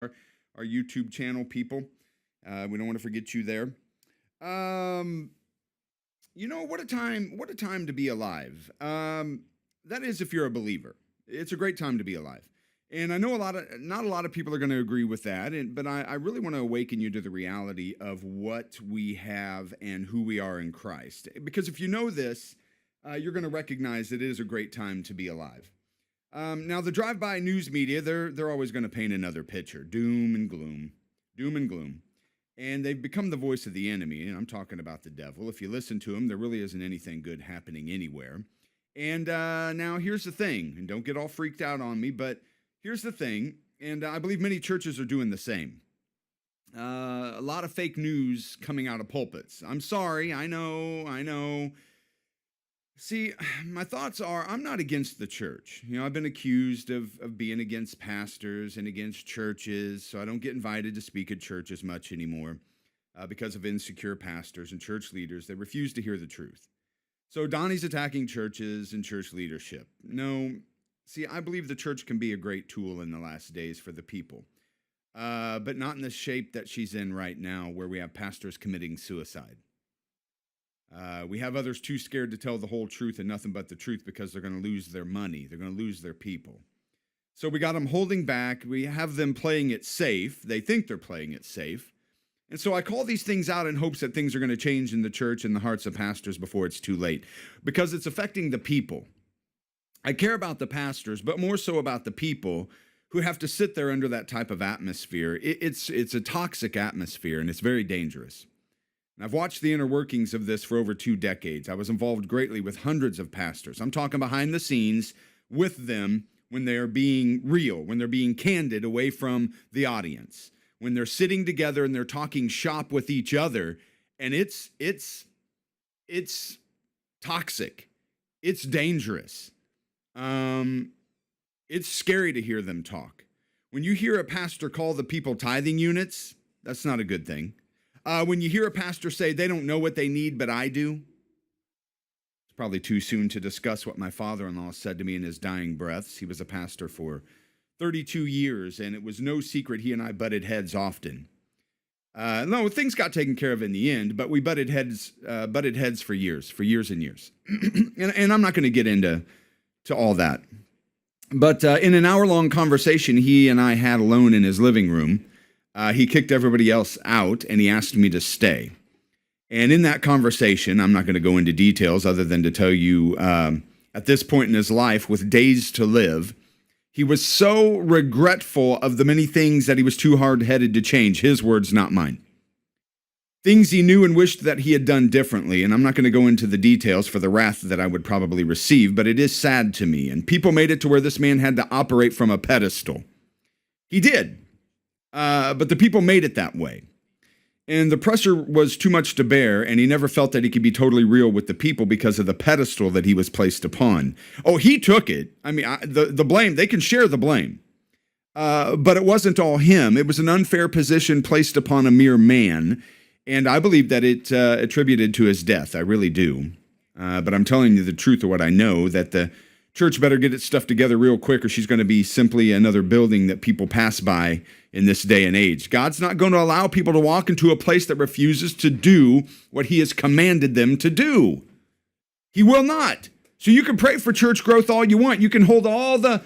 our YouTube channel people. We don't want to forget you there. What a time to be alive. That is if you're a believer. It's a great time to be alive. And I know not a lot of people are going to agree with that, but I really want to awaken you to the reality of what we have and who we are in Christ. Because if you know this, you're going to recognize that it is a great time to be alive. Now, the drive-by news media, they're always going to paint another picture, doom and gloom. And they've become the voice of the enemy, and I'm talking about the devil. If you listen to them, there really isn't anything good happening anywhere. And now here's the thing, and don't get all freaked out on me, but here's the thing, and I believe many churches are doing the same. A lot of fake news coming out of pulpits. I'm sorry, I know. See, my thoughts are, I'm not against the church. I've been accused of being against pastors and against churches, so I don't get invited to speak at churches much anymore because of insecure pastors and church leaders that refuse to hear the truth. So Donnie's attacking churches and church leadership. No, see, I believe the church can be a great tool in the last days for the people, but not in the shape that she's in right now, where we have pastors committing suicide. We have others too scared to tell the whole truth and nothing but the truth because they're going to lose their money. They're going to lose their people. So we got them holding back. We have them playing it safe. They think they're playing it safe. And so I call these things out in hopes that things are going to change in the church and the hearts of pastors before it's too late, because it's affecting the people. I care about the pastors, but more so about the people who have to sit there under that type of atmosphere. It's a toxic atmosphere, and it's very dangerous. I've watched the inner workings of this for over 2 decades. I was involved greatly with hundreds of pastors. I'm talking behind the scenes with them when they're being real, when they're being candid away from the audience, when they're sitting together and they're talking shop with each other. And it's toxic. It's dangerous. It's scary to hear them talk. When you hear a pastor call the people tithing units, that's not a good thing. When you hear a pastor say they don't know what they need, but I do, it's probably too soon to discuss what my father-in-law said to me in his dying breaths. He was a pastor for 32 years, and it was no secret he and I butted heads often. No, things got taken care of in the end, but we butted heads for years and years. and I'm not going to get into all that. But in an hour-long conversation he and I had alone in his living room, he kicked everybody else out, and he asked me to stay. And in that conversation, I'm not going to go into details other than to tell you, at this point in his life, with days to live, he was so regretful of the many things that he was too hard-headed to change. His words, not mine. Things he knew and wished that he had done differently, and I'm not going to go into the details for the wrath that I would probably receive, but it is sad to me. And people made it to where this man had to operate from a pedestal. He did. But the people made it that way. And the pressure was too much to bear, and he never felt that he could be totally real with the people because of the pedestal that he was placed upon. Oh, he took it. I mean, the blame, they can share the blame. But it wasn't all him. It was an unfair position placed upon a mere man, and I believe that it attributed to his death. I really do. But I'm telling you the truth of what I know, that the church better get its stuff together real quick, or she's going to be simply another building that people pass by in this day and age. God's not going to allow people to walk into a place that refuses to do what he has commanded them to do. He will not. So you can pray for church growth all you want. You can hold all the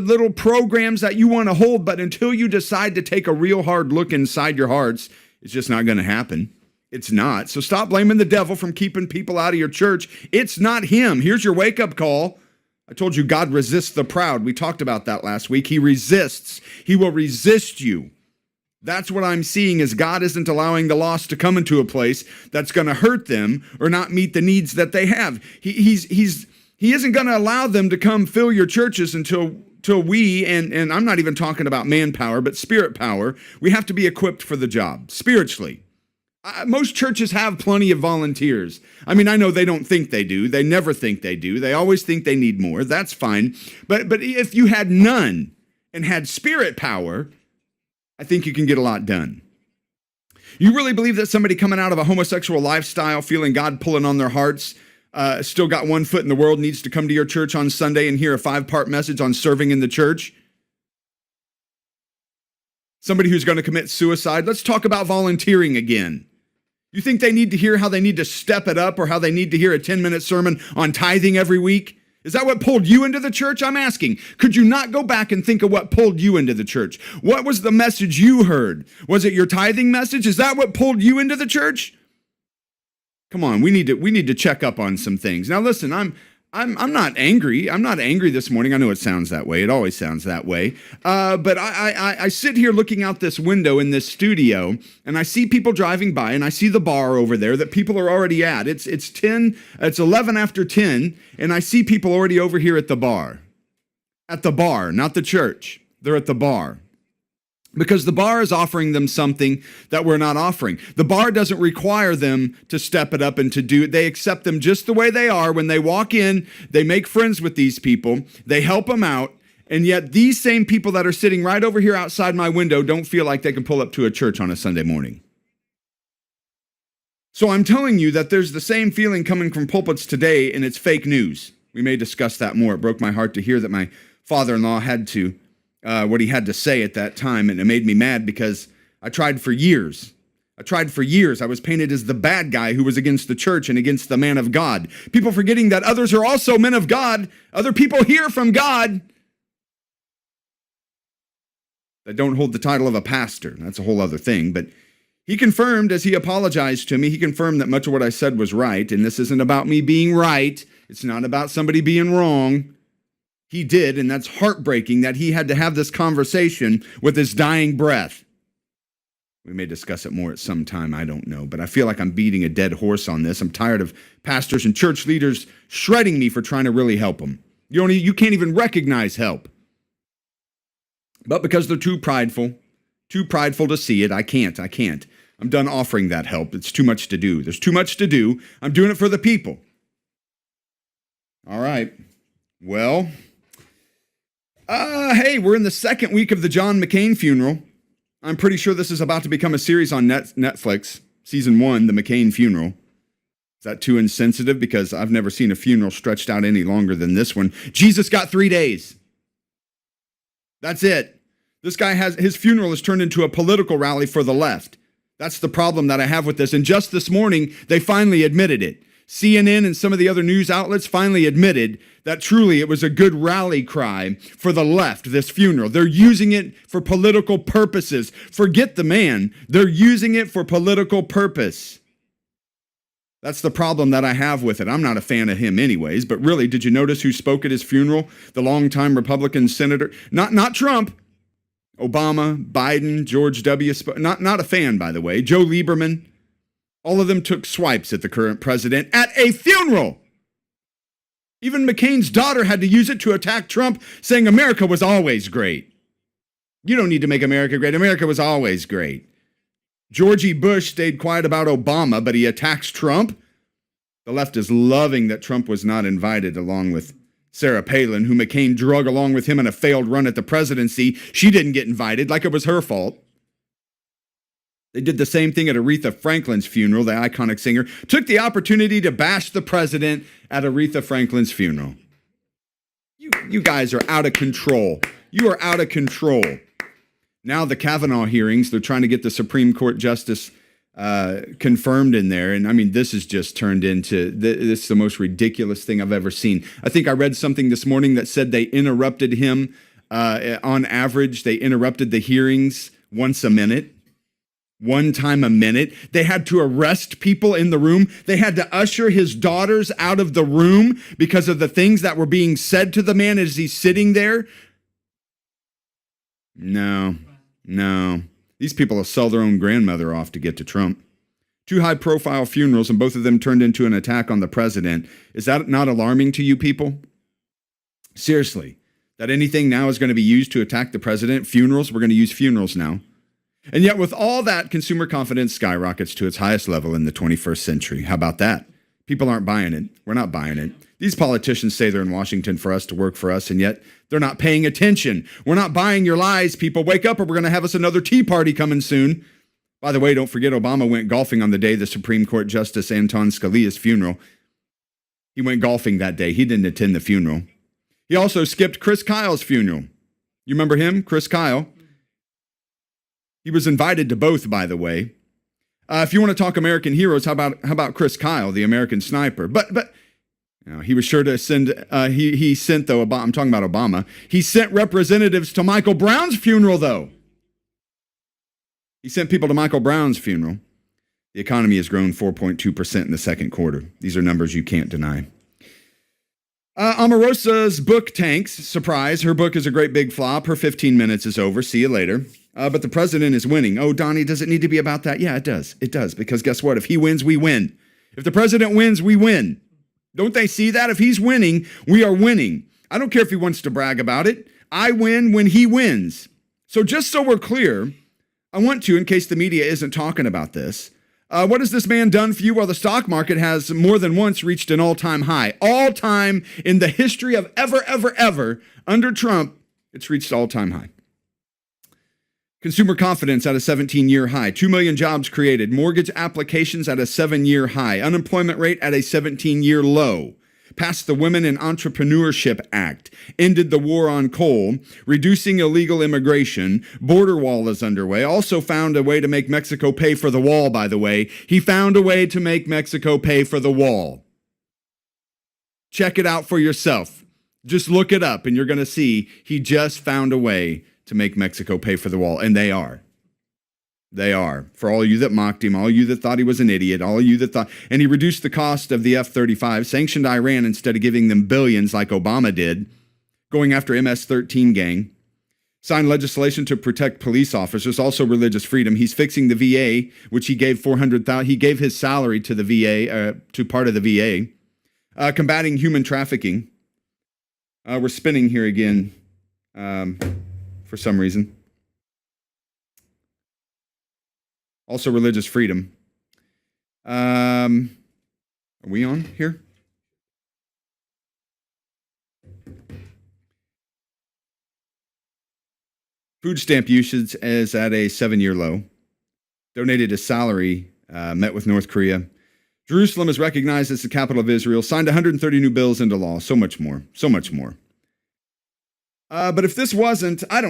little programs that you want to hold, but until you decide to take a real hard look inside your hearts, it's just not going to happen. It's not. So stop blaming the devil from keeping people out of your church. It's not him. Here's your wake-up call. I told you God resists the proud. We talked about that last week. He resists. He will resist you. That's what I'm seeing, is God isn't allowing the lost to come into a place that's going to hurt them or not meet the needs that they have. He isn't going to allow them to come fill your churches until we, and I'm not even talking about manpower, but spirit power, we have to be equipped for the job spiritually. Most churches have plenty of volunteers. I mean, I know they don't think they do. They never think they do. They always think they need more. That's fine. But if you had none and had spirit power, I think you can get a lot done. You really believe that somebody coming out of a homosexual lifestyle, feeling God pulling on their hearts, still got one foot in the world, needs to come to your church on Sunday and hear a 5-part message on serving in the church? Somebody who's going to commit suicide. Let's talk about volunteering again. You think they need to hear how they need to step it up or how they need to hear a 10-minute sermon on tithing every week? Is that what pulled you into the church? I'm asking. Could you not go back and think of what pulled you into the church? What was the message you heard? Was it your tithing message? Is that what pulled you into the church? Come on, we need to check up on some things. Now listen, I'm not angry. I'm not angry this morning. I know it sounds that way. It always sounds that way. But I sit here looking out this window in this studio, and I see people driving by, and I see the bar over there that people are already at. It's 11 after 10, and I see people already over here at the bar. At the bar, not the church. They're at the bar. Because the bar is offering them something that we're not offering. The bar doesn't require them to step it up and to do it. They accept them just the way they are. When they walk in, they make friends with these people. They help them out. And yet these same people that are sitting right over here outside my window don't feel like they can pull up to a church on a Sunday morning. So I'm telling you that there's the same feeling coming from pulpits today, and it's fake news. We may discuss that more. It broke my heart to hear that my father-in-law had to what he had to say at that time, and it made me mad because I tried for years. I was painted as the bad guy who was against the church and against the man of God. People forgetting that others are also men of God. Other people hear from God that don't hold the title of a pastor. That's a whole other thing, but he confirmed as he apologized to me, he confirmed that much of what I said was right, and this isn't about me being right. It's not about somebody being wrong. He did, and that's heartbreaking that he had to have this conversation with his dying breath. We may discuss it more at some time, I don't know, but I feel like I'm beating a dead horse on this. I'm tired of pastors and church leaders shredding me for trying to really help them. You can't even recognize help. But because they're too prideful to see it, I can't. I'm done offering that help. It's too much to do. There's too much to do. I'm doing it for the people. All right. Well, hey, we're in the second week of the John McCain funeral. I'm pretty sure this is about to become a series on Netflix, season 1, the McCain funeral. Is that too insensitive? Because I've never seen a funeral stretched out any longer than this one. Jesus got 3 days. That's it. This guy his funeral has turned into a political rally for the left. That's the problem that I have with this. And just this morning, they finally admitted it. CNN and some of the other news outlets finally admitted that truly it was a good rally cry for the left, this funeral. They're using it for political purposes. Forget the man. They're using it for political purpose. That's the problem that I have with it. I'm not a fan of him anyways, but really, did you notice who spoke at his funeral? The longtime Republican senator. Not Trump. Obama, Biden, George W. Not a fan, by the way. Joe Lieberman. All of them took swipes at the current president at a funeral. Even McCain's daughter had to use it to attack Trump, saying America was always great. You don't need to make America great. America was always great. Georgie Bush stayed quiet about Obama, but he attacks Trump. The left is loving that Trump was not invited along with Sarah Palin, who McCain drug along with him in a failed run at the presidency. She didn't get invited, like it was her fault. They did the same thing at Aretha Franklin's funeral. The iconic singer took the opportunity to bash the president at Aretha Franklin's funeral. You guys are out of control. You are out of control. Now the Kavanaugh hearings, they're trying to get the Supreme Court justice confirmed in there. And I mean, this has just turned into, this is the most ridiculous thing I've ever seen. I think I read something this morning that said they interrupted him. On average, they interrupted the hearings once a minute. One time a minute. They had to arrest people in the room. They had to usher his daughters out of the room because of the things that were being said to the man as he's sitting there. No. These people will sell their own grandmother off to get to Trump. 2 high-profile funerals, and both of them turned into an attack on the president. Is that not alarming to you people? Seriously, that anything now is going to be used to attack the president? Funerals, we're going to use funerals now. And yet with all that, consumer confidence skyrockets to its highest level in the 21st century. How about that? People aren't buying it. We're not buying it. These politicians say they're in Washington for us, to work for us, and yet they're not paying attention. We're not buying your lies, people. Wake up or we're going to have us another tea party coming soon. By the way, don't forget Obama went golfing on the day of the Supreme Court Justice Anton Scalia's funeral. He went golfing that day. He didn't attend the funeral. He also skipped Chris Kyle's funeral. You remember him, Chris Kyle? He was invited to both, by the way. If you want to talk American heroes, how about Chris Kyle, the American sniper? But you know, he was sure to send. He sent though. I'm talking about Obama. He sent representatives to Michael Brown's funeral, though. He sent people to Michael Brown's funeral. The economy has grown 4.2% in the second quarter. These are numbers you can't deny. Omarosa's book tanks. Surprise, her book is a great big flop. Her 15 minutes is over. See you later. But the president is winning. Oh, Donnie, does it need to be about that? Yeah, it does. It does. Because guess what? If he wins, we win. If the president wins, we win. Don't they see that? If he's winning, we are winning. I don't care if he wants to brag about it. I win when he wins. So just so we're clear, I want to, in case the media isn't talking about this, what has this man done for you? Well, the stock market has more than once reached an all-time high. All-time in the history of ever, under Trump, it's reached all-time high. Consumer confidence at a 17-year high. 2 million jobs created. Mortgage applications at a 7-year high. Unemployment rate at a 17-year low. Passed the Women in Entrepreneurship Act. Ended the war on coal. Reducing illegal immigration. Border wall is underway. Also found a way to make Mexico pay for the wall, by the way. He found a way to make Mexico pay for the wall. Check it out for yourself. Just look it up and you're going to see he just found a way to make Mexico pay for the wall. And they are. They are. For all you that mocked him, all you that thought he was an idiot, all you that thought, and he reduced the cost of the F-35, sanctioned Iran instead of giving them billions like Obama did, going after MS-13 gang, signed legislation to protect police officers, also religious freedom. He's fixing the VA, which he gave $400,000. He gave his salary to the VA, to part of the VA, combating human trafficking. We're spinning here again for some reason. Also religious freedom. Are we on here? Food stamp usage is at a 7-year low. Donated his salary, met with North Korea. Jerusalem is recognized as the capital of Israel. Signed 130 new bills into law. So much more. So much more. But if this wasn't, I don't know.